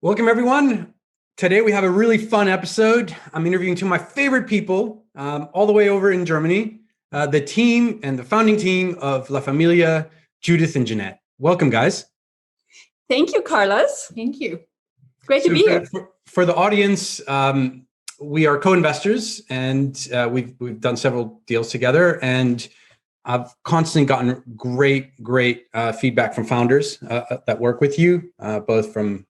Welcome, everyone. Today we have a really fun episode. I'm interviewing two of my favorite people all the way over in Germany, the team and the founding team of La Famiglia, Judith and Jeannette. Welcome, guys. Thank you, Carlos. Thank you. Great to be here. For the audience, we are co-investors and we've done several deals together, and I've constantly gotten great feedback from founders that work with you, both from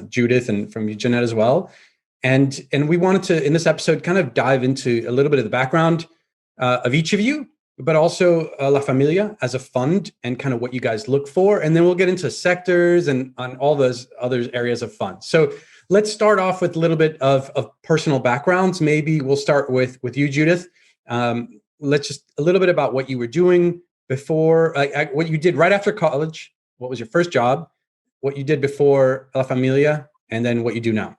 Judith and from Jeannette as well. And we wanted to, in this episode, kind of dive into a little bit of the background of each of you, but also La Famiglia as a fund and kind of what you guys look for. And then we'll get into sectors and on all those other areas of fun. So let's start off with a little bit of personal backgrounds. Maybe we'll start with you, Judith. Let's just a little bit about what you were doing before, what you did right after college. What was your first job? What you did before La Famiglia, and then what you do now.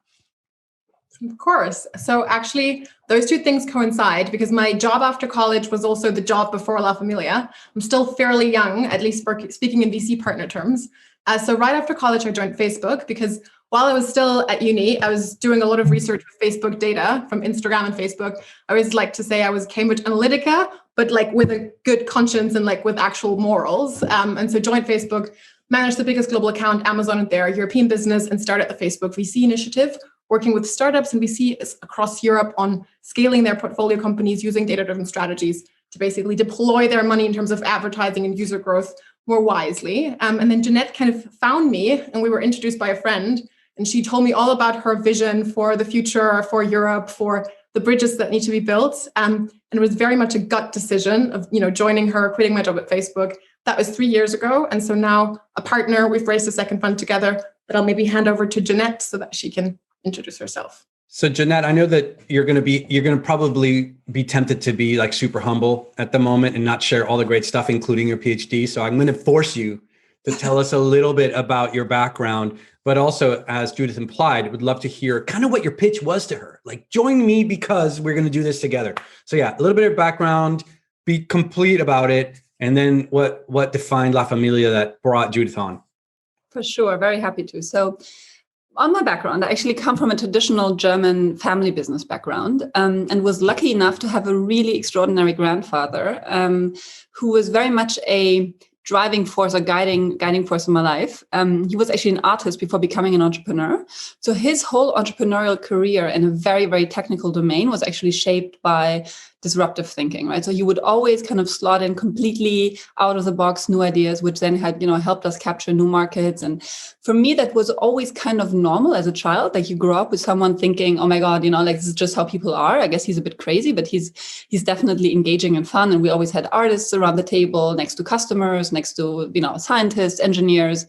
Of course. So actually, those two things coincide because my job after college was also the job before La Famiglia. I'm still fairly young, at least speaking in VC partner terms. So right after college, I joined Facebook because while I was still at uni, I was doing a lot of research with Facebook data from Instagram and Facebook. I always like to say I was Cambridge Analytica, but like with a good conscience and like with actual morals. And so joined Facebook, managed the biggest global account, Amazon, and their European business, and started the Facebook VC initiative, working with startups and VCs across Europe on scaling their portfolio companies using data-driven strategies to basically deploy their money in terms of advertising and user growth more wisely. And then Jeannette kind of found me, and we were introduced by a friend, and she told me all about her vision for the future, for Europe, for the bridges that need to be built. And it was very much a gut decision of, joining her, quitting my job at Facebook. That was 3 years ago. And so now a partner, we've raised a second fund together, but I'll maybe hand over to Jeannette so that she can introduce herself. So Jeannette, I know that you're going to probably be tempted to be like super humble at the moment and not share all the great stuff, including your PhD. So I'm going to force you to tell us a little bit about your background, but also, as Judith implied, would love to hear kind of what your pitch was to her. Like, join me because we're going to do this together. So yeah, a little bit of background, be complete about it. And then what defined La Famiglia that brought Judith on? For sure. Very happy to. So on my background, I actually come from a traditional German family business background, and was lucky enough to have a really extraordinary grandfather who was very much a driving force or guiding force in my life. He was actually an artist before becoming an entrepreneur. So his whole entrepreneurial career in a very, very technical domain was actually shaped by disruptive thinking, right? So you would always kind of slot in completely out of the box new ideas, which then had, helped us capture new markets. And for me, that was always kind of normal as a child. Like, you grow up with someone thinking, oh my God, like this is just how people are. I guess he's a bit crazy, but he's definitely engaging and fun. And we always had artists around the table, next to customers, next to, scientists, engineers.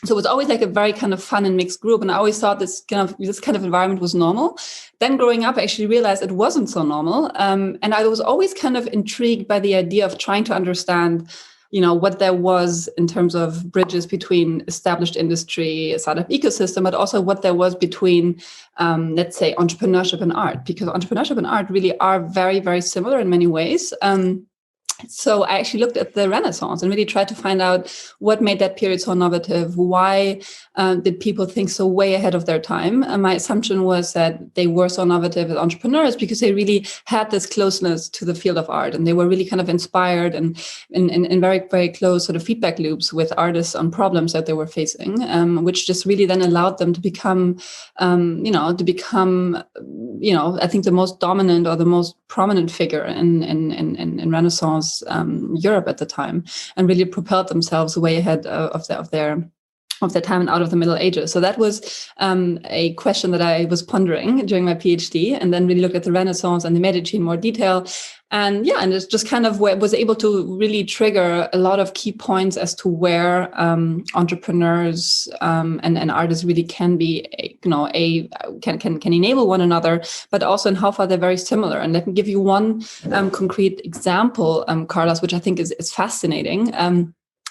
So it was always like a very kind of fun and mixed group. And I always thought this kind of environment was normal. Then growing up, I actually realized it wasn't so normal. And I was always kind of intrigued by the idea of trying to understand, what there was in terms of bridges between established industry, a startup ecosystem, but also what there was between, let's say, entrepreneurship and art, because entrepreneurship and art really are very, very similar in many ways. So I actually looked at the Renaissance and really tried to find out what made that period so innovative. Why did people think so way ahead of their time? And my assumption was that they were so innovative as entrepreneurs because they really had this closeness to the field of art, and they were really kind of inspired and in very, very close sort of feedback loops with artists on problems that they were facing, which just really then allowed them to become, I think the most dominant or the most prominent figure in Renaissance Europe at the time, and really propelled themselves way ahead of their time and out of the Middle Ages. So that was a question that I was pondering during my PhD, and then really looked at the Renaissance and the Medici in more detail. And it's just kind of was able to really trigger a lot of key points as to where entrepreneurs and artists really can be, can enable one another, but also in how far they're very similar. And let me give you one concrete example, Carlos, which I think is fascinating.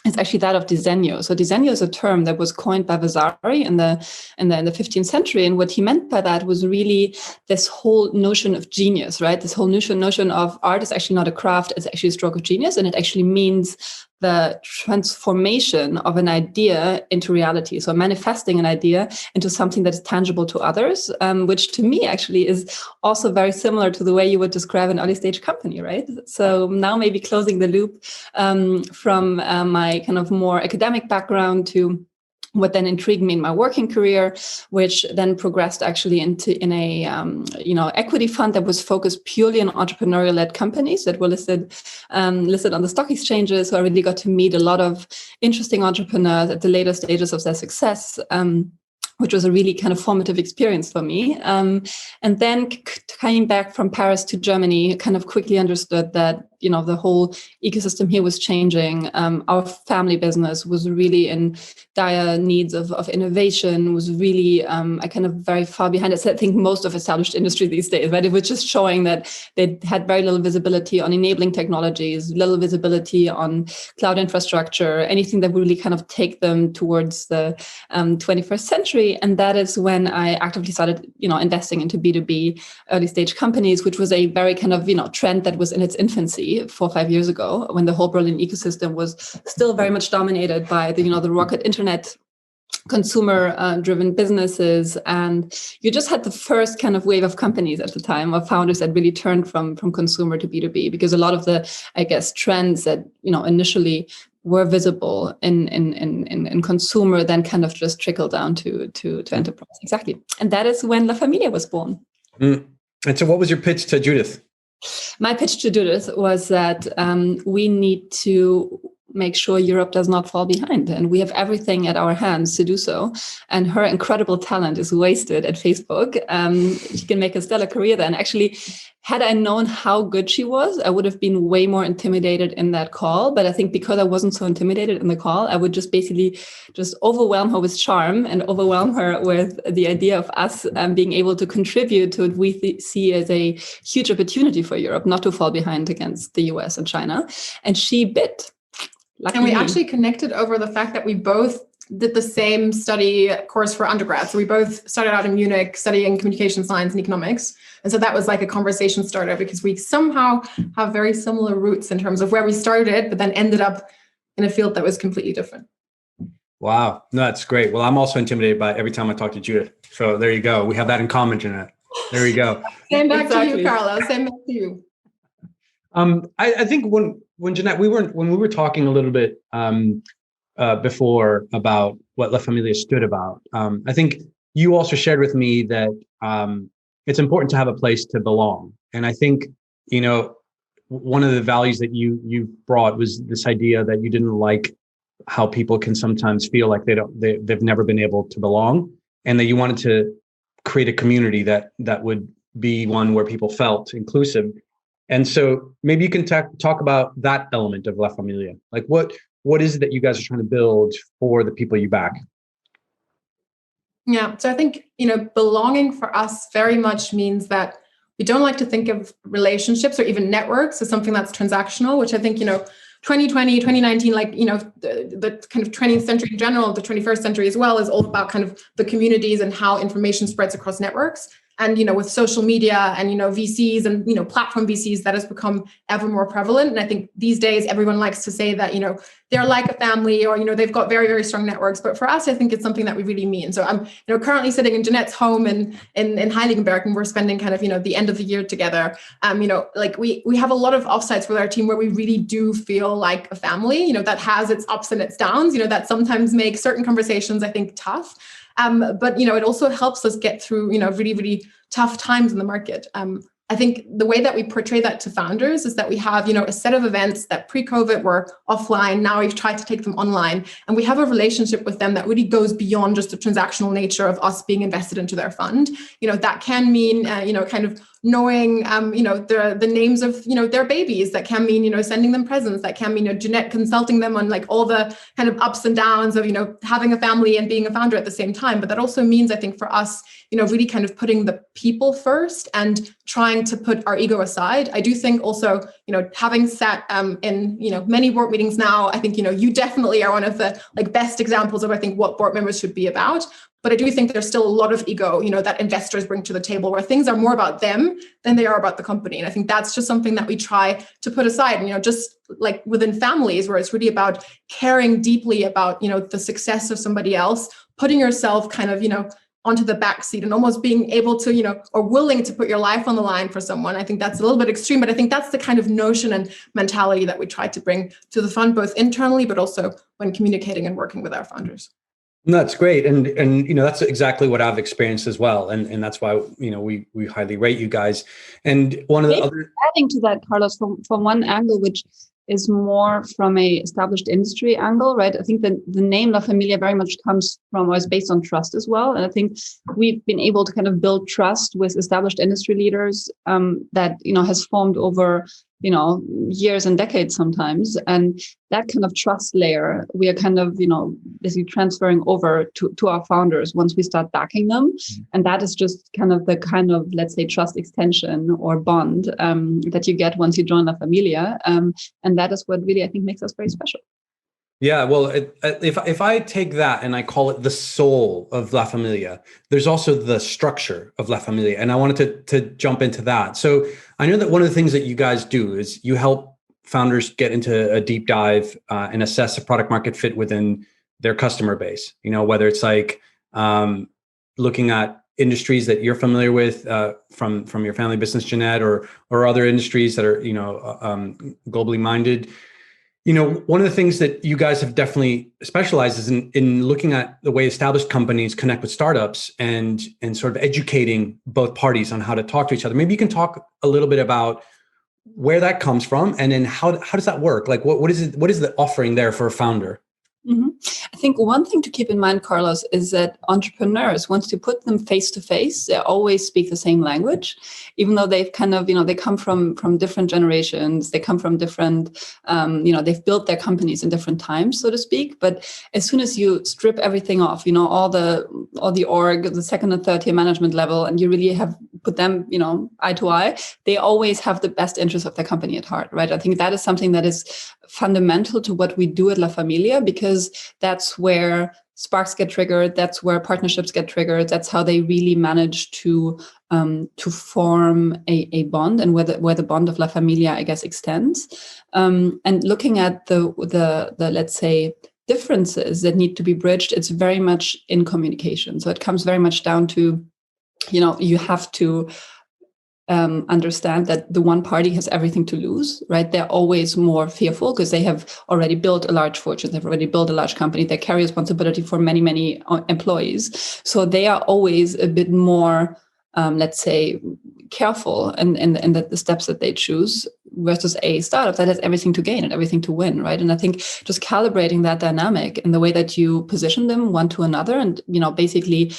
It's actually that of disegno. So disegno is a term that was coined by Vasari in the 15th century. And what he meant by that was really this whole notion of genius, right? This whole notion of art is actually not a craft, it's actually a stroke of genius. And it actually means the transformation of an idea into reality. So manifesting an idea into something that is tangible to others, which to me actually is also very similar to the way you would describe an early stage company, right? So now maybe closing the loop from my kind of more academic background to what then intrigued me in my working career, which then progressed actually in a equity fund that was focused purely on entrepreneurial-led companies that were listed on the stock exchanges. So I really got to meet a lot of interesting entrepreneurs at the later stages of their success, which was a really kind of formative experience for me. And then coming back from Paris to Germany, kind of quickly understood that, the whole ecosystem here was changing. Our family business was really in dire needs of innovation, was really I kind of very far behind. I think most of established industry these days, right? It was just showing that they had very little visibility on enabling technologies, little visibility on cloud infrastructure, anything that would really kind of take them towards the 21st century. And that is when I actively started, investing into B2B early stage companies, which was a very kind of, trend that was in its infancy 4 or 5 years ago, when the whole Berlin ecosystem was still very much dominated by the rocket internet, consumer driven businesses. And you just had the first kind of wave of companies at the time, of founders that really turned from consumer to B2B, because a lot of the, I guess, trends that, initially were visible in consumer then kind of just trickled down to enterprise. Exactly. And that is when La Famiglia was born. And so what was your pitch to Judith? My pitch to Judith was that we need to make sure Europe does not fall behind, and we have everything at our hands to do so. And her incredible talent is wasted at Facebook. She can make a stellar career there. And actually, had I known how good she was, I would have been way more intimidated in that call. But I think because I wasn't so intimidated in the call, I would just basically just overwhelm her with charm and overwhelm her with the idea of us being able to contribute to what we see as a huge opportunity for Europe, not to fall behind against the US and China. And she bit. And we actually connected over the fact that we both did the same study course for undergrad. So we both started out in Munich studying communication science and economics. And so that was like a conversation starter, because we somehow have very similar roots in terms of where we started, but then ended up in a field that was completely different. Wow. No, that's great. Well, I'm also intimidated by every time I talk to Judith. So there you go. We have that in common, Jeannette. There you go. Same back to you, Carla. Same back to you. I think when Jeannette, when we were talking a little bit before about what La Famiglia stood about, I think you also shared with me that it's important to have a place to belong. And I think, one of the values that you brought was this idea that you didn't like how people can sometimes feel like they've never been able to belong, and that you wanted to create a community that would be one where people felt inclusive. And so maybe you can talk about that element of La Famiglia. Like what is it that you guys are trying to build for the people you back? Yeah. So I think, belonging for us very much means that we don't like to think of relationships or even networks as something that's transactional, which I think, 2020, 2019, the kind of 20th century in general, the 21st century as well, is all about kind of the communities and how information spreads across networks. And, with social media and, VCs and, platform VCs, that has become ever more prevalent. And I think these days, everyone likes to say that, they're like a family, or, they've got very, very strong networks. But for us, I think it's something that we really mean. So I'm, currently sitting in Jeanette's home in Heiligenberg, and we're spending kind of, the end of the year together. We have a lot of offsites with our team where we really do feel like a family, that has its ups and its downs, that sometimes make certain conversations, I think, tough. But, it also helps us get through, really, really tough times in the market. I think the way that we portray that to founders is that we have, a set of events that pre-COVID were offline. Now we've tried to take them online, and we have a relationship with them that really goes beyond just the transactional nature of us being invested into their fund. That can mean, kind of knowing, the names of, their babies. That can mean, sending them presents. That can mean, Jeannette consulting them on like all the kind of ups and downs of, having a family and being a founder at the same time. But that also means, I think, for us, really kind of putting the people first and trying to put our ego aside. I do think also, having sat in, many board meetings now, I think, you definitely are one of the best examples of, I think, what board members should be about. But I do think there's still a lot of ego, that investors bring to the table, where things are more about them than they are about the company. And I think that's just something that we try to put aside. And, just like within families, where it's really about caring deeply about, the success of somebody else, putting yourself kind of, onto the back seat and almost being able to, or willing to put your life on the line for someone. I think that's a little bit extreme, but I think that's the kind of notion and mentality that we try to bring to the fund, both internally, but also when communicating and working with our founders. That's great. And that's exactly what I've experienced as well. And that's why, we highly rate you guys. And one of the other... Adding to that, Carlos, from one angle, which is more from a established industry angle, right? I think that the name La Famiglia very much comes from, or is based on trust as well. And I think we've been able to kind of build trust with established industry leaders that, has formed over, years and decades sometimes. And that kind of trust layer, we are kind of, basically transferring over to our founders once we start backing them. Mm-hmm. And that is just kind of, let's say, trust extension or bond that you get once you join La Famiglia. And that is what really, I think, makes us very special. Yeah, well, if I take that and I call it the soul of La Famiglia, there's also the structure of La Famiglia. And I wanted to jump into that. So I know that one of the things that you guys do is you help founders get into a deep dive and assess a product market fit within their customer base, whether it's like looking at industries that you're familiar with from your family business, Jeannette, or other industries that are, globally minded. One of the things that you guys have definitely specialized is in looking at the way established companies connect with startups and sort of educating both parties on how to talk to each other. Maybe you can talk a little bit about where that comes from, and then how does that work? Like, what is it? What is the offering there for a founder? Mm-hmm. I think one thing to keep in mind, Carlos, is that entrepreneurs, once you put them face to face, they always speak the same language, even though they've kind of, they come from different generations, they come from different, they've built their companies in different times, so to speak. But as soon as you strip everything off, all the org, the second and third tier management level, and you really have put them, eye to eye, they always have the best interest of their company at heart, right? I think that is something that is fundamental to what we do at La Famiglia, because that's where sparks get triggered. That's where partnerships get triggered. That's how they really manage to form a bond, and where the bond of La Famiglia, I guess, extends. And looking at the let's say differences that need to be bridged, it's very much in communication. So it comes very much down to, you have to understand that the one party has everything to lose, right? They're always more fearful because they have already built a large fortune. They've already built a large company. They carry responsibility for many, many employees. So they are always a bit more, let's say, careful in the steps that they choose, versus a startup that has everything to gain and everything to win, right? And I think just calibrating that dynamic in the way that you position them one to another, and, basically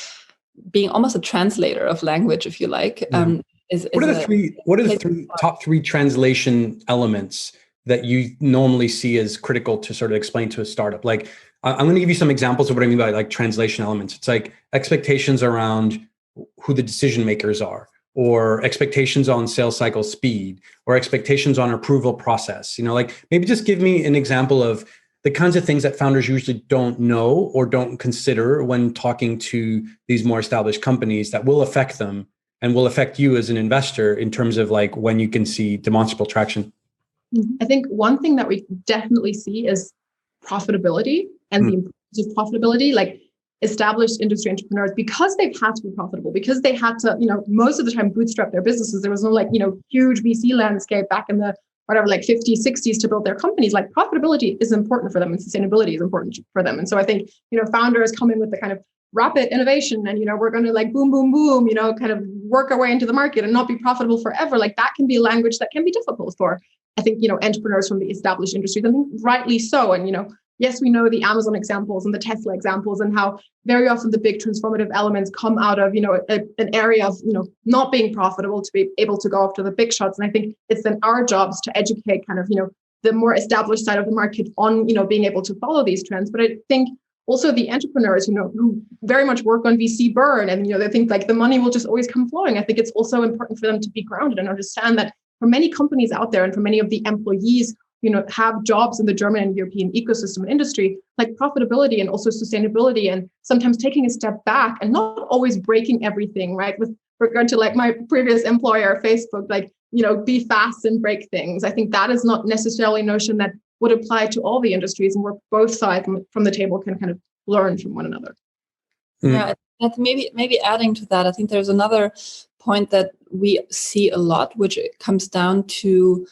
being almost a translator of language, if you like, What are the top three translation elements that you normally see as critical to sort of explain to a startup? Like, I'm going to give you some examples of what I mean by like translation elements. It's like expectations around who the decision makers are, or expectations on sales cycle speed, or expectations on approval process. Like, maybe just give me an example of the kinds of things that founders usually don't know or don't consider when talking to these more established companies that will affect them and will affect you as an investor in terms of like when you can see demonstrable traction. I think one thing that we definitely see is profitability and the importance of profitability. Like, established industry entrepreneurs, because they've had to be profitable, because they had to, most of the time bootstrap their businesses. There was no huge VC landscape back in the 50s, 60s to build their companies. Like, profitability is important for them, and sustainability is important for them. And so I think, founders come in with the kind of rapid innovation and, we're going to like boom, boom, boom, kind of work our way into the market and not be profitable forever. Like, that can be a language that can be difficult for, I think, entrepreneurs from the established industries. I think rightly so. And, yes, we know the Amazon examples and the Tesla examples, and how very often the big transformative elements come out of, an area of, not being profitable to be able to go after the big shots. And I think it's then our jobs to educate kind of, the more established side of the market on, being able to follow these trends. But I think also the entrepreneurs, who very much work on VC burn, and, they think like the money will just always come flowing. I think it's also important for them to be grounded and understand that for many companies out there and for many of the employees, have jobs in the German and European ecosystem and industry, like profitability and also sustainability, and sometimes taking a step back and not always breaking everything, right? With regard to like my previous employer, Facebook, like, be fast and break things. I think that is not necessarily a notion that would apply to all the industries, and where both sides from the table can kind of learn from one another. Yeah, maybe adding to that, I think there's another point that we see a lot, which comes down to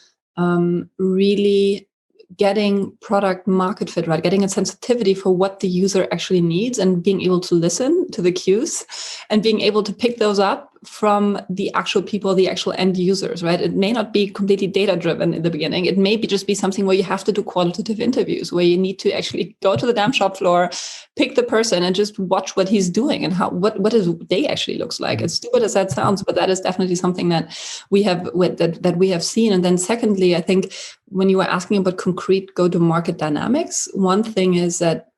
really getting product market fit right, getting a sensitivity for what the user actually needs, and being able to listen to the cues and being able to pick those up from the actual people, the actual end users, right? It may not be completely data driven in the beginning. It may just be something where you have to do qualitative interviews, where you need to actually go to the damn shop floor, pick the person and just watch what he's doing and what his day actually looks like. As stupid as that sounds, but that is definitely something that we have that we have seen. And then secondly, I think when you were asking about concrete go-to-market dynamics, one thing is that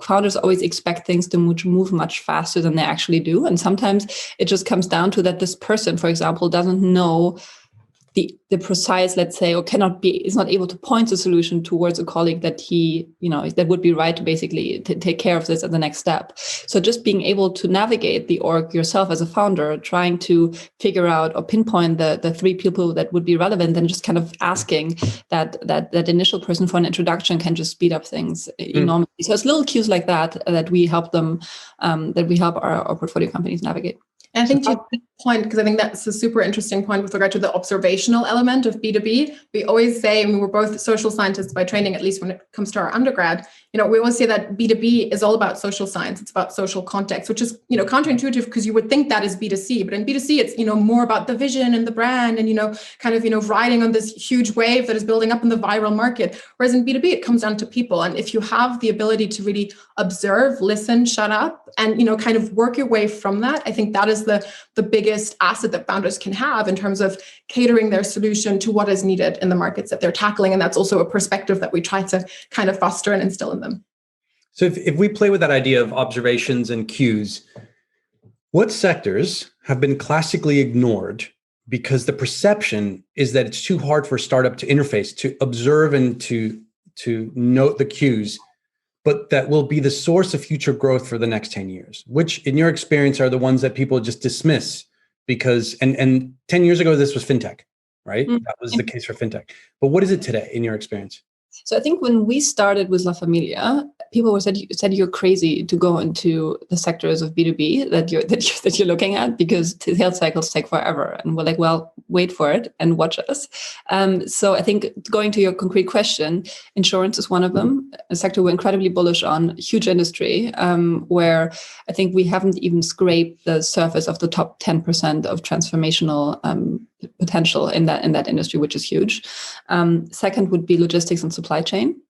founders always expect things to move much faster than they actually do. And sometimes it just comes down to that this person, for example, doesn't know the precise, let's say, or is not able to point the solution towards a colleague that that would be right to basically take care of this at the next step. So just being able to navigate the org yourself as a founder, trying to figure out or pinpoint the three people that would be relevant, and just kind of asking that initial person for an introduction can just speed up things enormously. So it's little cues like that we help them, that we help our portfolio companies navigate. And I think to this point, because I think that's a super interesting point with regard to the observational element of B2B, we always say, and we were both social scientists by training, at least when it comes to our undergrad, we always say that B2B is all about social science. It's about social context, which is, counterintuitive, because you would think that is B2C, but in B2C, it's, more about the vision and the brand and, riding on this huge wave that is building up in the viral market. Whereas in B2B, it comes down to people. And if you have the ability to really observe, listen, shut up, and, kind of work your way from that, I think that is the biggest asset that founders can have in terms of catering their solution to what is needed in the markets that they're tackling. And that's also a perspective that we try to kind of foster and instill in them. So if we play with that idea of observations and cues, what sectors have been classically ignored because the perception is that it's too hard for a startup to interface, to observe and to note the cues, but that will be the source of future growth for the next 10 years, which in your experience are the ones that people just dismiss because, and 10 years ago, this was fintech, right? That was the case for fintech. But what is it today in your experience? So I think when we started with La Famiglia, people said you're crazy to go into the sectors of B2B that you're looking at, because sales cycles take forever. And we're like, well, wait for it and watch us. So I think, going to your concrete question, insurance is one of them, a sector we're incredibly bullish on, huge industry, where I think we haven't even scraped the surface of the top 10% of transformational potential in that industry, which is huge. Second would be logistics and supply chain.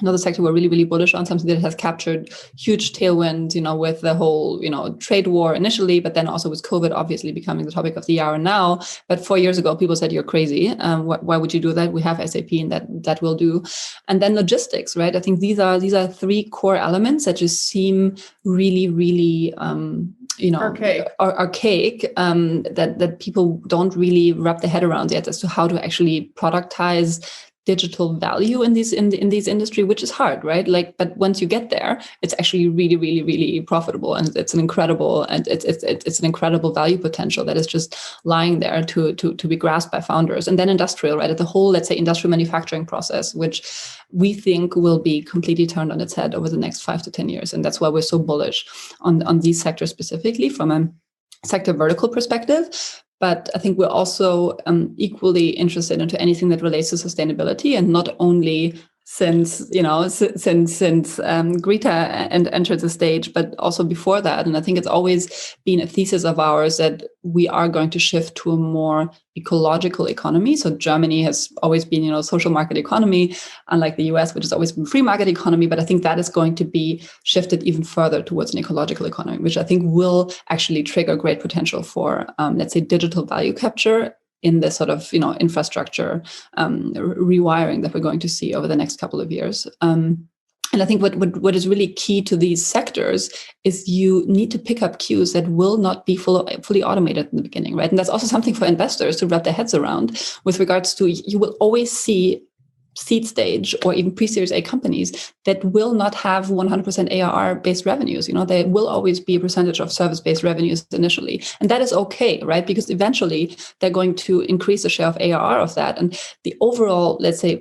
Another sector we're really, really bullish on, something that has captured huge tailwinds, with the whole, trade war initially, but then also with COVID obviously becoming the topic of the hour now. But 4 years ago, people said, you're crazy. Why would you do that? We have SAP and that will do. And then logistics, right? I think these are three core elements that just seem really, really, archaic, that people don't really wrap their head around yet as to how to actually productize digital value in these industry, which is hard, right? But once you get there, it's actually really, really, really profitable, and it's an incredible value potential that is just lying there to be grasped by founders. And then industrial, right? The whole, let's say, industrial manufacturing process, which we think will be completely turned on its head over the next 5 to 10 years, and that's why we're so bullish on these sectors specifically from a sector vertical perspective. But I think we're also equally interested into anything that relates to sustainability, and not only since Greta entered the stage, but also before that. And I think it's always been a thesis of ours that we are going to shift to a more ecological economy. So Germany has always been, a social market economy, unlike the US, which has always been free market economy. But I think that is going to be shifted even further towards an ecological economy, which I think will actually trigger great potential for, let's say, digital value capture in this sort of, infrastructure rewiring that we're going to see over the next couple of years. And I think what is really key to these sectors is you need to pick up cues that will not be fully automated in the beginning, right? And that's also something for investors to wrap their heads around with regards to, you will always see seed stage or even pre-series A companies that will not have 100% ARR-based revenues. They will always be a percentage of service-based revenues initially. And that is okay, right? Because eventually they're going to increase the share of ARR of that. And the overall, let's say,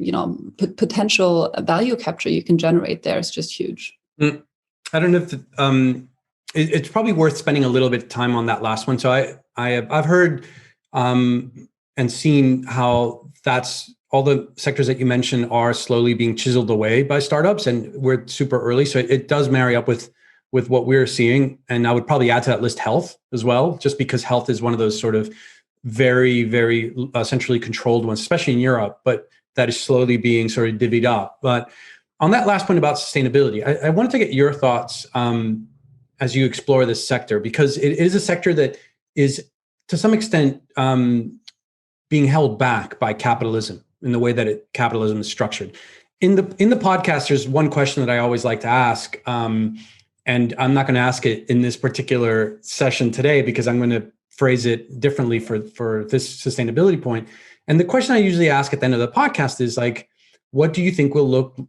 potential value capture you can generate there is just huge. I don't know if it's probably worth spending a little bit of time on that last one. So I've heard and seen how that's all the sectors that you mentioned are slowly being chiseled away by startups, and we're super early. So it does marry up with what we're seeing. And I would probably add to that list health as well, just because health is one of those sort of very, very centrally controlled ones, especially in Europe, but that is slowly being sort of divvied up. But on that last point about sustainability, I wanted to get your thoughts as you explore this sector, because it is a sector that is to some extent being held back by capitalism in the way that capitalism is structured. In the podcast, there's one question that I always like to ask, and I'm not going to ask it in this particular session today because I'm going to phrase it differently for this sustainability point. And the question I usually ask at the end of the podcast is like, what do you think will look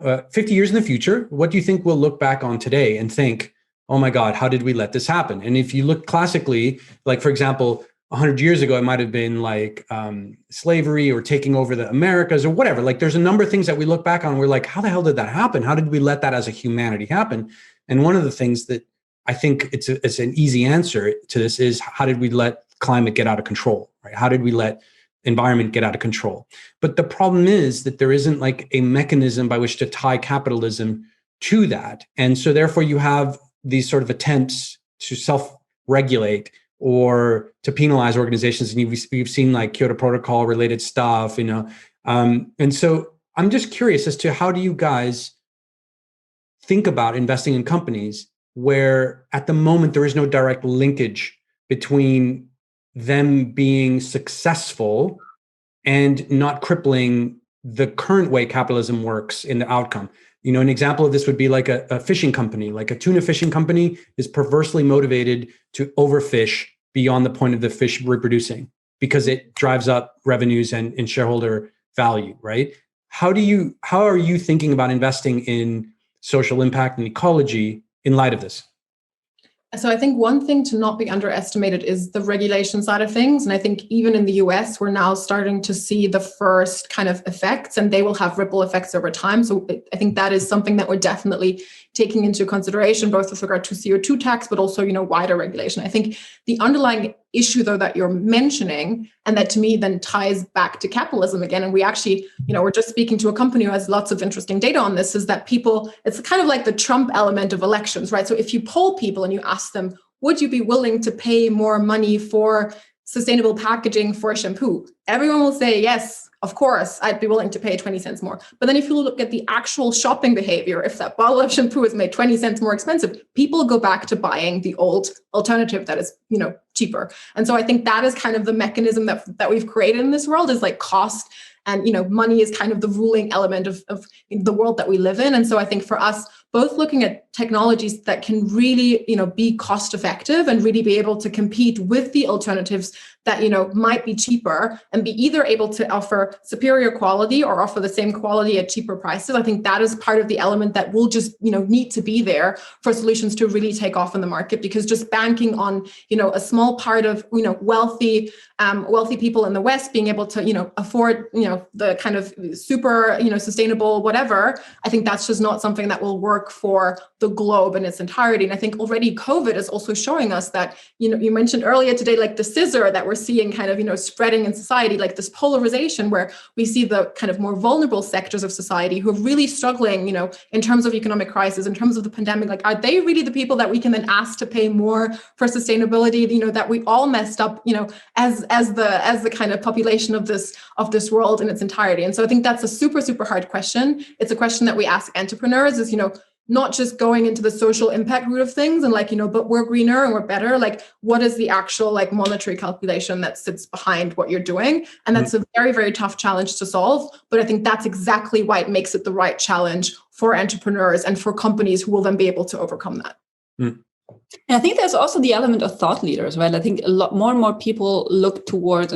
50 years in the future? What do you think we'll look back on today and think, oh my God, how did we let this happen? And if you look classically, like for example, 100 years ago, it might have been like slavery or taking over the Americas or whatever. Like there's a number of things that we look back on and we're like, how the hell did that happen? How did we let that as a humanity happen? And one of the things that I think it's an easy answer to this is, how did we let climate get out of control, right? How did we let environment get out of control? But the problem is that there isn't like a mechanism by which to tie capitalism to that. And so therefore you have these sort of attempts to self-regulate or to penalize organizations. And you've seen like Kyoto Protocol related stuff, and so I'm just curious as to, how do you guys think about investing in companies where at the moment there is no direct linkage between them being successful and not crippling the current way capitalism works in the outcome? An example of this would be like a fishing company, like a tuna fishing company is perversely motivated to overfish beyond the point of the fish reproducing because it drives up revenues and shareholder value, right? How are you thinking about investing in social impact and ecology in light of this? So I think one thing to not be underestimated is the regulation side of things. And I think even in the US, we're now starting to see the first kind of effects, and they will have ripple effects over time. So I think that is something that we're definitely taking into consideration, both with regard to CO2 tax, but also, wider regulation. I think the underlying issue, though, that you're mentioning, and that to me then ties back to capitalism again, and we actually, we're just speaking to a company who has lots of interesting data on this, is that people, it's kind of like the Trump element of elections, right? So if you poll people and you ask them, would you be willing to pay more money for sustainable packaging for shampoo? Everyone will say, yes, of course, I'd be willing to pay 20 cents more. But then if you look at the actual shopping behavior, if that bottle of shampoo is made 20 cents more expensive, people go back to buying the old alternative that is, cheaper. And so I think that is kind of the mechanism that we've created in this world, is like cost. And, money is kind of the ruling element of the world that we live in. And so I think for us, both looking at technologies that can really, be cost effective and really be able to compete with the alternatives that, might be cheaper and be either able to offer superior quality or offer the same quality at cheaper prices. I think that is part of the element that will just, need to be there for solutions to really take off in the market, because just banking on, a small part of, wealthy people in the West being able to, afford, the kind of super, sustainable whatever, I think that's just not something that will work for the globe in its entirety. And I think already COVID is also showing us that, you mentioned earlier today, like the scissor that we're seeing kind of, spreading in society, like this polarization where we see the kind of more vulnerable sectors of society who are really struggling, in terms of economic crisis, in terms of the pandemic. Like, are they really the people that we can then ask to pay more for sustainability, that we all messed up, as the kind of population of this world in its entirety? And so I think that's a super, super hard question. It's a question that we ask entrepreneurs is, not just going into the social impact route of things and like, but we're greener and we're better. Like, what is the actual like monetary calculation that sits behind what you're doing? And that's a very, very tough challenge to solve. But I think that's exactly why it makes it the right challenge for entrepreneurs and for companies who will then be able to overcome that. And I think there's also the element of thought leaders, right? I think a lot more and more people look towards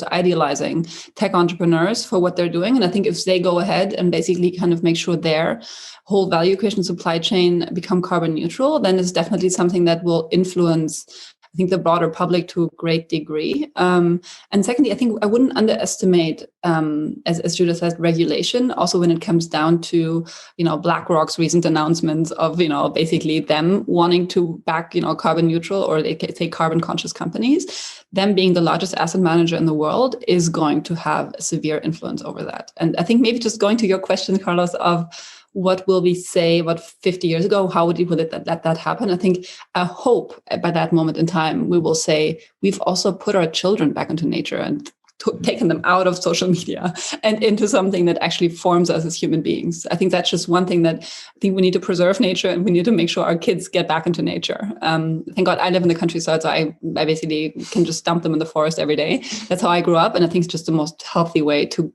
idealizing tech entrepreneurs for what they're doing. And I think if they go ahead and basically kind of make sure their whole value creation supply chain become carbon neutral, then it's definitely something that will influence, I think, the broader public to a great degree. And secondly, I think I wouldn't underestimate, as Judith said, regulation. Also, when it comes down to, BlackRock's recent announcements of, basically them wanting to back, carbon neutral, or they say carbon conscious companies, them being the largest asset manager in the world is going to have a severe influence over that. And I think maybe just going to your question, Carlos, of what will we say about 50 years ago? How would you let that happen? I think I hope by that moment in time, we will say we've also put our children back into nature and taken them out of social media and into something that actually forms us as human beings. I think that's just one thing that I think we need to preserve nature, and we need to make sure our kids get back into nature. Thank God I live in the countryside, so I basically can just dump them in the forest every day. That's how I grew up. And I think it's just the most healthy way to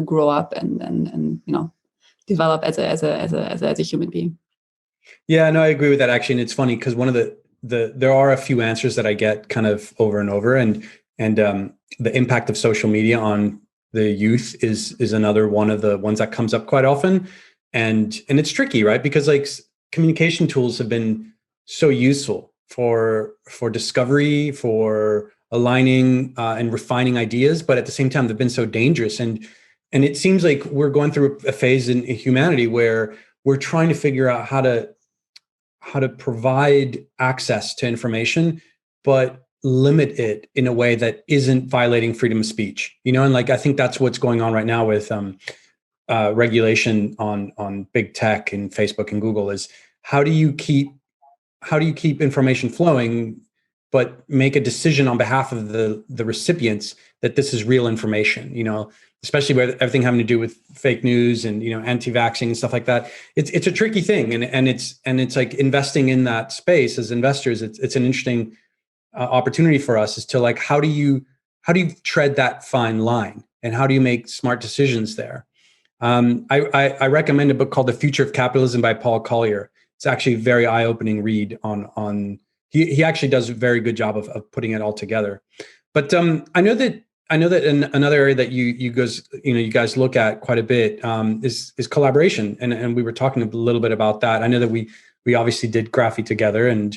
grow up and develop as a human being. Yeah, no, I agree with that actually. And it's funny because one of there are a few answers that I get kind of over and over, and the impact of social media on the youth is another one of the ones that comes up quite often. And it's tricky, right? Because like communication tools have been so useful for discovery, for aligning and refining ideas, but at the same time, they've been so dangerous. And it seems like we're going through a phase in humanity where we're trying to figure out how to provide access to information, but limit it in a way that isn't violating freedom of speech. And like I think that's what's going on right now with regulation on big tech and Facebook and Google is how do you keep information flowing, but make a decision on behalf of the recipients that this is real information, especially with everything having to do with fake news and, anti-vaxxing and stuff like that. It's a tricky thing. And it's like investing in that space as investors. It's an interesting opportunity for us as to like, how do you tread that fine line and how do you make smart decisions there? I recommend a book called The Future of Capitalism by Paul Collier. It's actually a very eye-opening read on he actually does a very good job of putting it all together. But I know that in another area that you guys look at quite a bit is collaboration, and we were talking a little bit about that. I know that we obviously did Graphy together, and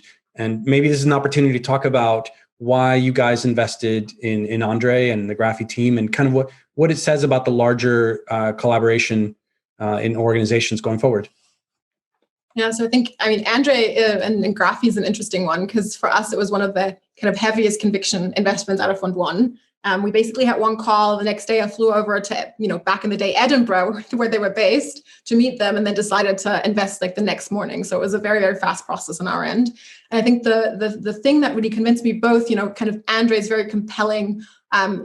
maybe this is an opportunity to talk about why you guys invested in Andre and the Graphy team, and kind of what it says about the larger collaboration in organizations going forward. Yeah, so Andre and Graphy is an interesting one because for us, it was one of the kind of heaviest conviction investments out of Fund 1. We basically had one call. The next day I flew over to, back in the day, Edinburgh, where they were based, to meet them, and then decided to invest like the next morning. So it was a very, very fast process on our end. And I think the thing that really convinced me both, kind of Andre's very compelling, kind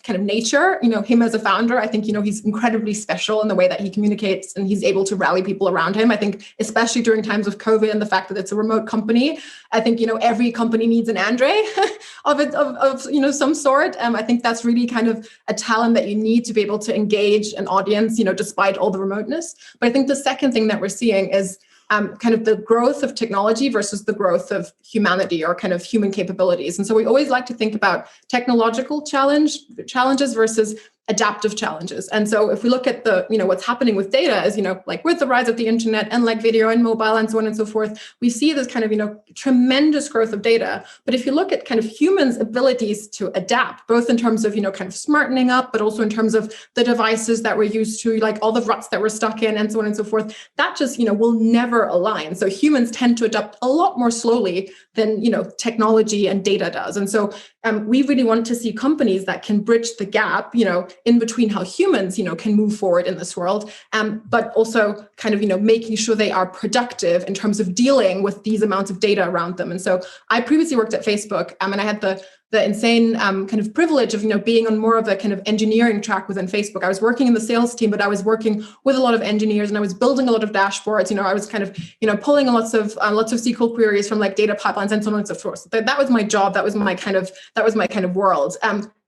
of nature, him as a founder. I think, he's incredibly special in the way that he communicates and he's able to rally people around him. I think, especially during times of COVID and the fact that it's a remote company, I think, every company needs an Andre of some sort. I think that's really kind of a talent that you need to be able to engage an audience, despite all the remoteness. But I think the second thing that we're seeing is kind of the growth of technology versus the growth of humanity or kind of human capabilities. And so we always like to think about technological challenges versus adaptive challenges. And so if we look at what's happening with data is, like with the rise of the internet and like video and mobile and so on and so forth, we see this kind of, tremendous growth of data. But if you look at kind of humans' abilities to adapt, both in terms of, kind of smartening up, but also in terms of the devices that we're used to, like all the ruts that we're stuck in and so on and so forth, that just, will never align. So humans tend to adapt a lot more slowly than, technology and data does. And so we really want to see companies that can bridge the gap, in between how humans, can move forward in this world, but also kind of, making sure they are productive in terms of dealing with these amounts of data around them. And so I previously worked at Facebook, and I had the insane kind of privilege of, being on more of the kind of engineering track within Facebook. I was working in the sales team, but I was working with a lot of engineers, and I was building a lot of dashboards. I was kind of, pulling lots of SQL queries from like data pipelines and so on and so forth. So that was my job. That was my kind of world.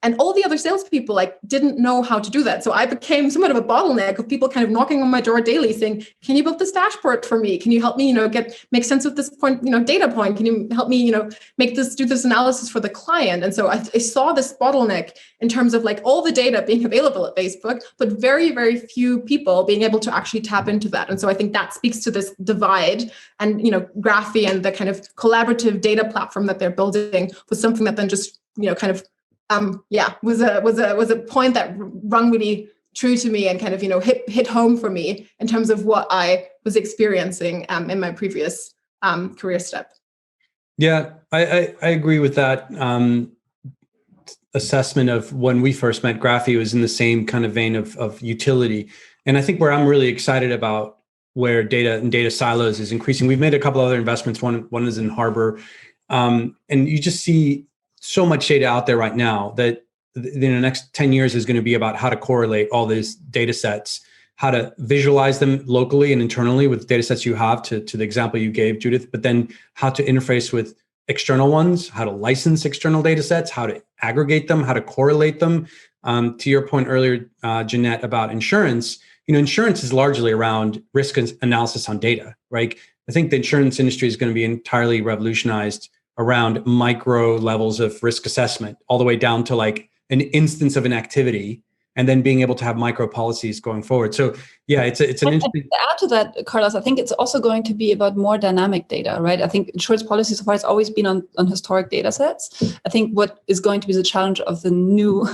And all the other salespeople didn't know how to do that. So I became somewhat of a bottleneck of people kind of knocking on my door daily saying, can you build this dashboard for me? Can you help me, make sense of this point, data point? Can you help me, do this analysis for the client? And so I saw this bottleneck in terms of all the data being available at Facebook, but very, very few people being able to actually tap into that. And so I think that speaks to this divide, and, Graphy and the kind of collaborative data platform that they're building was something that then just, was a point that rung really true to me and kind of, hit home for me in terms of what I was experiencing in my previous career step. Yeah, I agree with that assessment of when we first met. Graphy was in the same kind of vein of utility. And I think where I'm really excited about where data and data silos is increasing. We've made a couple other investments. One is in Harbor. And you just see so much data out there right now that in the next 10 years is going to be about how to correlate all these data sets, how to visualize them locally and internally with data sets you have, to the example you gave, Judith, but then how to interface with external ones, how to license external data sets, how to aggregate them, how to correlate them. To your point earlier, Jeannette, about insurance, insurance is largely around risk analysis on data, right? I think the insurance industry is going to be entirely revolutionized around micro levels of risk assessment, all the way down to an instance of an activity, and then being able to have micro policies going forward. So yeah, it's an interesting. To add to that, Carlos, I think it's also going to be about more dynamic data, right? I think insurance policy so far has always been on historic data sets. I think what is going to be the challenge of the new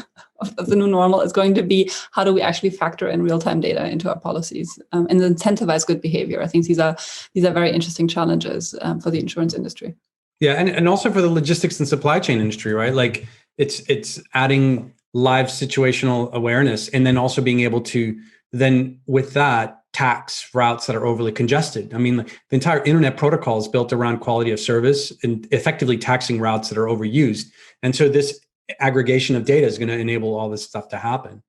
normal is going to be, how do we actually factor in real-time data into our policies and incentivize good behavior? I think these are very interesting challenges for the insurance industry. Yeah, and also for the logistics and supply chain industry, right? It's adding live situational awareness, and then also being able to then with that tax routes that are overly congested. I mean, the entire internet protocol is built around quality of service and effectively taxing routes that are overused. And so this aggregation of data is going to enable all this stuff to happen.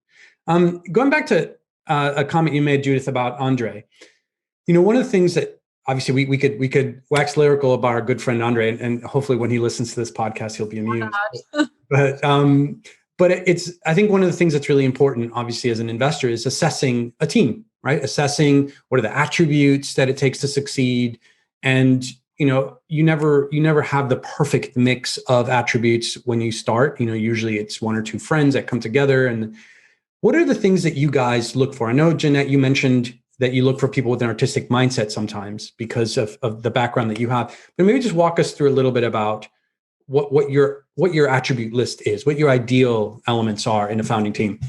Going back to a comment you made, Judith, about Andre, one of the things that obviously we could wax lyrical about our good friend Andre, and hopefully when he listens to this podcast, he'll be amused. But it's, I think one of the things that's really important, obviously, as an investor, is assessing a team, right? Assessing what are the attributes that it takes to succeed. And, you never have the perfect mix of attributes when you start. Usually it's one or two friends that come together. And what are the things that you guys look for? I know, Jeannette, you mentioned that you look for people with an artistic mindset sometimes because of the background that you have. But maybe just walk us through a little bit about what your attribute list is, what your ideal elements are in a founding team.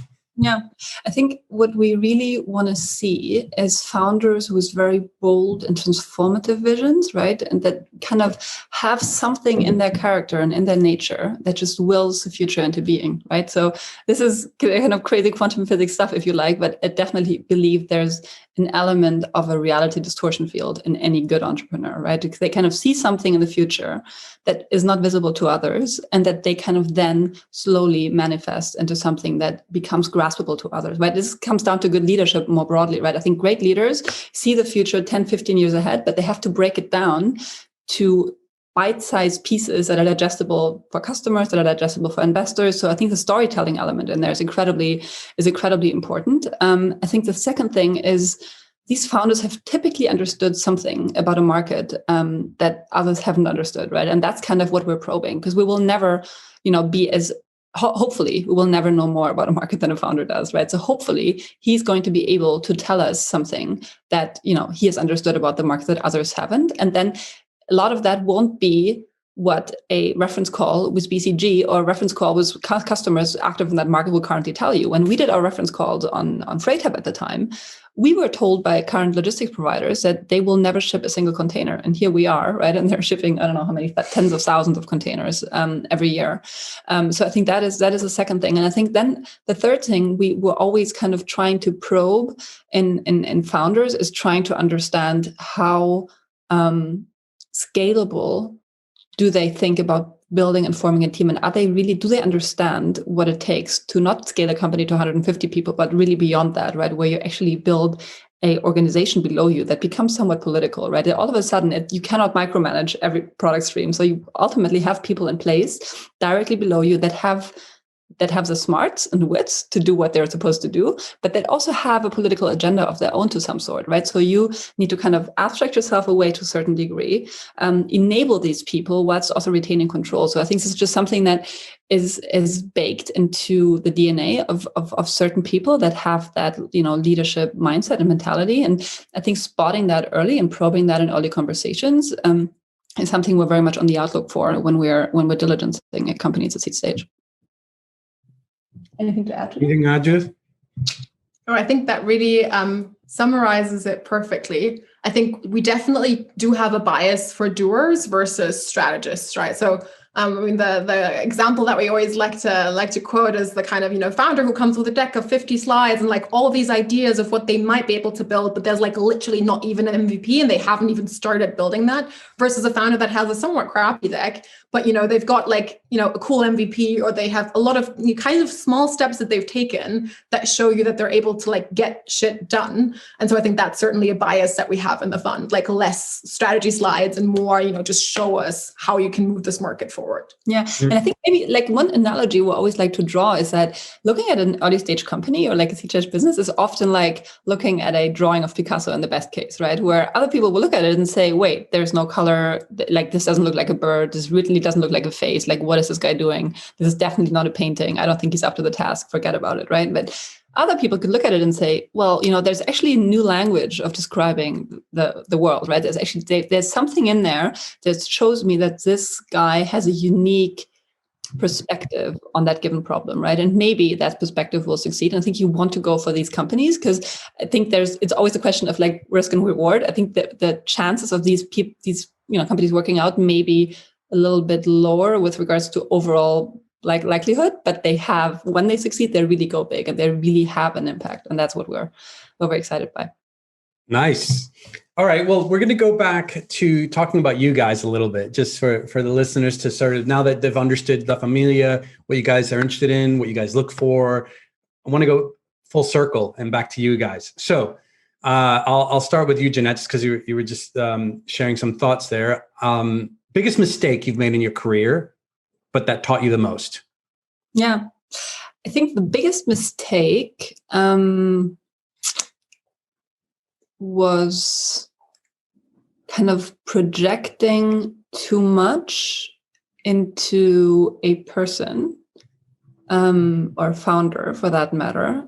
Yeah, I think what we really want to see is founders with very bold and transformative visions, right? And that kind of have something in their character and in their nature that just wills the future into being, right? So this is kind of crazy quantum physics stuff, if you like, but I definitely believe there's an element of a reality distortion field in any good entrepreneur, right? Because they kind of see something in the future that is not visible to others, and that they kind of then slowly manifest into something that becomes graspable to others, right? This comes down to good leadership more broadly, right? I think great leaders see the future 10, 15 years ahead, but they have to break it down to bite-sized pieces that are digestible for customers, that are digestible for investors. So I think the storytelling element in there is incredibly important. I think the second thing is these founders have typically understood something about a market that others haven't understood, right? And that's kind of what we're probing, because we will never, be as hopefully we will never know more about a market than a founder does, right? So hopefully he's going to be able to tell us something that he has understood about the market that others haven't, and then a lot of that won't be what a reference call with BCG or a reference call with customers active in that market will currently tell you. When we did our reference calls on Freight Hub at the time, we were told by current logistics providers that they will never ship a single container. And here we are, right? And they're shipping, I don't know how many, but tens of thousands of containers every year. So I think that is the second thing. And I think then the third thing we were always kind of trying to probe in founders is trying to understand how scalable do they think about building and forming a team? And do they understand what it takes to not scale a company to 150 people, but really beyond that, right? Where you actually build a organization below you that becomes somewhat political, right? All of a sudden, you cannot micromanage every product stream. So you ultimately have people in place directly below you that have the smarts and wits to do what they're supposed to do, but that also have a political agenda of their own to some sort, right? So you need to kind of abstract yourself away to a certain degree, enable these people whilst also retaining control. So I think this is just something that is baked into the DNA of certain people that have that, leadership mindset and mentality. And I think spotting that early and probing that in early conversations is something we're very much on the outlook for when we're diligencing at companies at seed stage. Anything to add to that? Anything to add, Judith? Oh, I think that really summarizes it perfectly. I think we definitely do have a bias for doers versus strategists, right? So the example that we always like to quote is the kind of, founder who comes with a deck of 50 slides and like all these ideas of what they might be able to build, but there's like literally not even an MVP and they haven't even started building that, versus a founder that has a somewhat crappy deck, but they've got like, a cool MVP, or they have a lot of kind of small steps that they've taken that show you that they're able to like get shit done. And so I think that's certainly a bias that we have in the fund, like less strategy slides and more, just show us how you can move this market forward. Yeah. And I think maybe like one analogy we always like to draw is that looking at an early stage company or like a seed stage business is often like looking at a drawing of Picasso in the best case, right? Where other people will look at it and say, wait, there's no color, like this doesn't look like a bird, this really doesn't look like a face, like what is this guy doing? This is definitely not a painting. I don't think he's up to the task, forget about it, right? But other people could look at it and say, well, there's actually a new language of describing the world, right? There's something in there that shows me that this guy has a unique perspective on that given problem, right? And maybe that perspective will succeed. And I think you want to go for these companies because I think it's always a question of like risk and reward. I think that the chances of these companies working out may be a little bit lower with regards to overall likelihood, but when they succeed, they really go big and they really have an impact. And that's what we're very excited by. Nice. All right. Well, we're going to go back to talking about you guys a little bit, just for the listeners to sort of, now that they've understood La Famiglia, what you guys are interested in, what you guys look for. I want to go full circle and back to you guys. So I'll start with you, Jeannette, just because you were just sharing some thoughts there. Biggest mistake you've made in your career, but that taught you the most? Yeah. I think the biggest mistake was kind of projecting too much into a person or founder for that matter,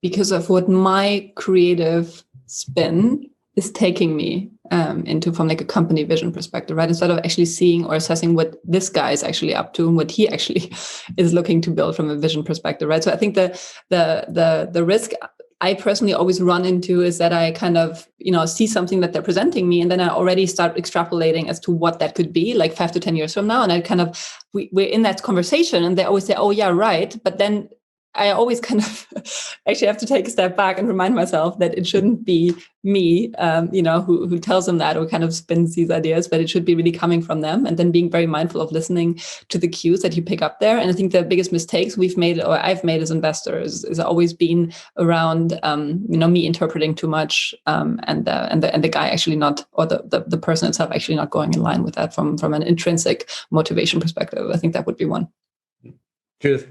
because of what my creative spin is taking me into from like a company vision perspective, right? Instead of actually seeing or assessing what this guy is actually up to and what he actually is looking to build from a vision perspective, right? So I think the risk I personally always run into is that I kind of, see something that they're presenting me, and then I already start extrapolating as to what that could be like 5 to 10 years from now. And I kind of, we're in that conversation and they always say, oh yeah, right. But then I always kind of actually have to take a step back and remind myself that it shouldn't be me, who tells them that or kind of spins these ideas, but it should be really coming from them. And then being very mindful of listening to the cues that you pick up there. And I think the biggest mistakes we've made or I've made as investors is always been around, me interpreting too much and the guy actually not, or the person itself actually not going in line with that from an intrinsic motivation perspective. I think that would be one. Judith.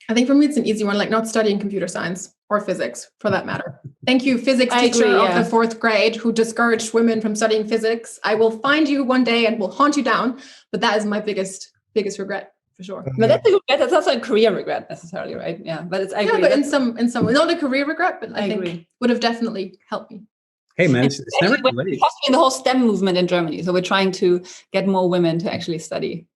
I think for me, it's an easy one, like not studying computer science or physics for that matter. Thank you, physics teacher of the 4th grade who discouraged women from studying physics. I will find you one day and will haunt you down. But that is my biggest regret for sure. But that's a regret. That's also a career regret necessarily, right? Yeah, but I agree. But in some, not a career regret, but I think would have definitely helped me. Hey, man, it's never too late. Fostering the whole STEM movement in Germany. So we're trying to get more women to actually study.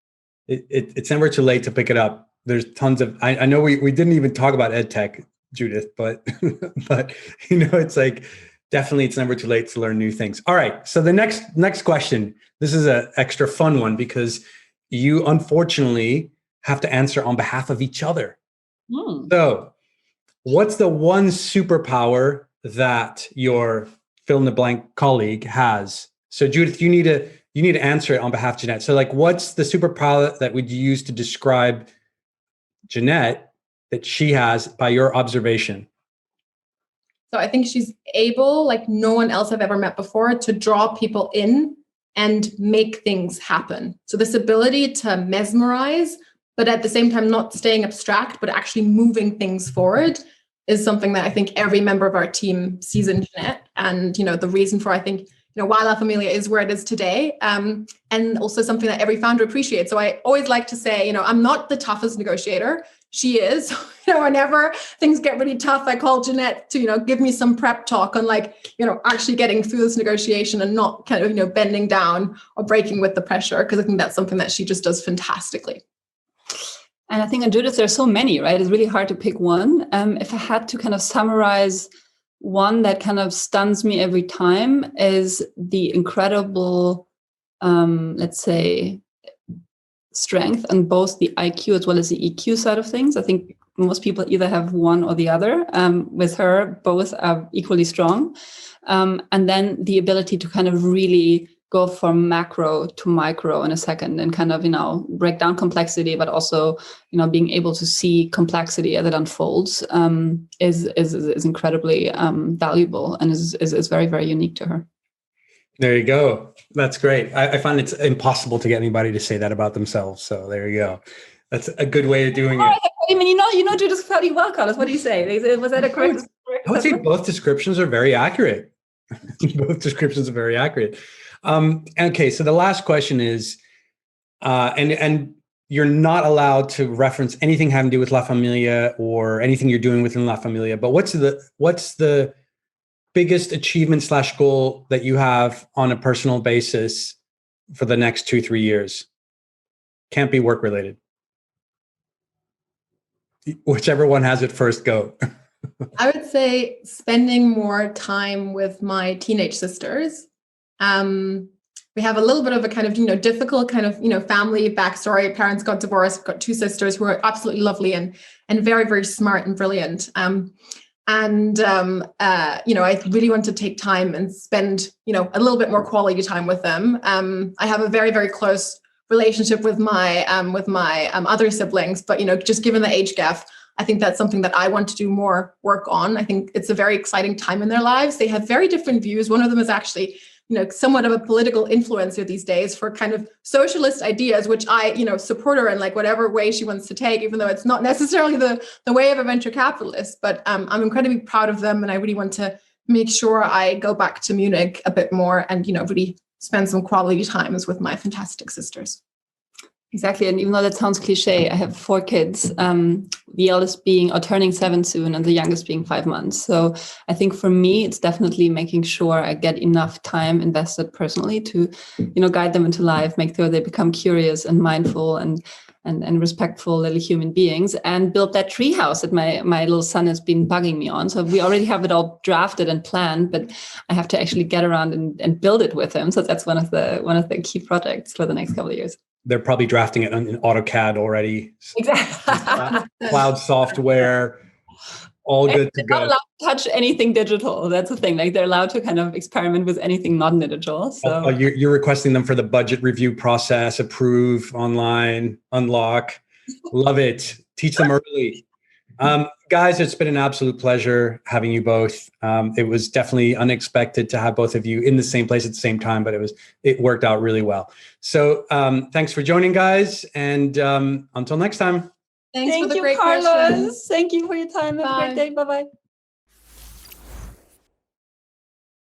It's never too late to pick it up. There's tons of, I know we didn't even talk about ed tech, Judith, but it's like, definitely it's never too late to learn new things. All right. So the next question, this is an extra fun one because you unfortunately have to answer on behalf of each other. So what's the one superpower that your fill in the blank colleague has? So Judith, you need to answer it on behalf of Jeannette. So like, what's the superpower that would you use to describe Jeannette that she has by your observation? So I think she's able, like no one else I've ever met before, to draw people in and make things happen. So this ability to mesmerize, but at the same time, not staying abstract, but actually moving things forward is something that I think every member of our team sees in Jeannette. And, the reason for, I think, why La Famiglia is where it is today. And also something that every founder appreciates. So I always like to say, I'm not the toughest negotiator. She is. Whenever things get really tough, I call Jeannette to, give me some prep talk on actually getting through this negotiation and not kind of, bending down or breaking with the pressure. Because I think that's something that she just does fantastically. And I think in Judith, there's so many, right? It's really hard to pick one. If I had to kind of summarize one that kind of stuns me every time is the incredible, let's say, strength on both the IQ as well as the EQ side of things. I think most people either have one or the other. With her, both are equally strong. And then the ability to kind of really go from macro to micro in a second and kind of, break down complexity, but also, being able to see complexity as it unfolds is incredibly valuable and is very, very unique to her. There you go. That's great. I find it's impossible to get anybody to say that about themselves. So there you go. That's a good way of doing it. I mean, Judith pretty well, Carlos. What do you say? Was that a correct? I would say both descriptions are very accurate. Both descriptions are very accurate. Okay, so the last question is, and you're not allowed to reference anything having to do with La Famiglia or anything you're doing within La Famiglia, but what's the biggest achievement / goal that you have on a personal basis for the next 2-3 years? Can't be work related. Whichever one has it first, go. I would say spending more time with my teenage sisters. We have a little bit of a kind of, difficult kind of, family backstory. Parents got divorced. We've got 2 sisters who are absolutely lovely and very, very smart and brilliant. I really want to take time and spend, a little bit more quality time with them. I have a very, very close relationship with my other siblings, but, just given the age gap, I think that's something that I want to do more work on. I think it's a very exciting time in their lives. They have very different views. One of them is actually, somewhat of a political influencer these days for kind of socialist ideas, which I, support her in like whatever way she wants to take, even though it's not necessarily the way of a venture capitalist. But I'm incredibly proud of them. And I really want to make sure I go back to Munich a bit more and, really spend some quality times with my fantastic sisters. Exactly. And even though that sounds cliche, I have 4 kids, the eldest turning 7 soon and the youngest being 5 months. So I think for me, it's definitely making sure I get enough time invested personally to, guide them into life, make sure they become curious and mindful and respectful little human beings, and build that treehouse that my little son has been bugging me on. So we already have it all drafted and planned, but I have to actually get around and build it with him. So that's one of the key projects for the next couple of years. They're probably drafting it in AutoCAD already. Exactly. Cloud software, all good to go. They're not allowed to touch anything digital. That's the thing. Like they're allowed to kind of experiment with anything non-digital. So you're requesting them for the budget review process, approve online, unlock. Love it. Teach them early. Guys, it's been an absolute pleasure having you both. It was definitely unexpected to have both of you in the same place at the same time, but it worked out really well. So thanks for joining, guys. And until next time. Thanks for the you, great Carlos. questions. Thank you for your time. Have a great day. Bye-bye.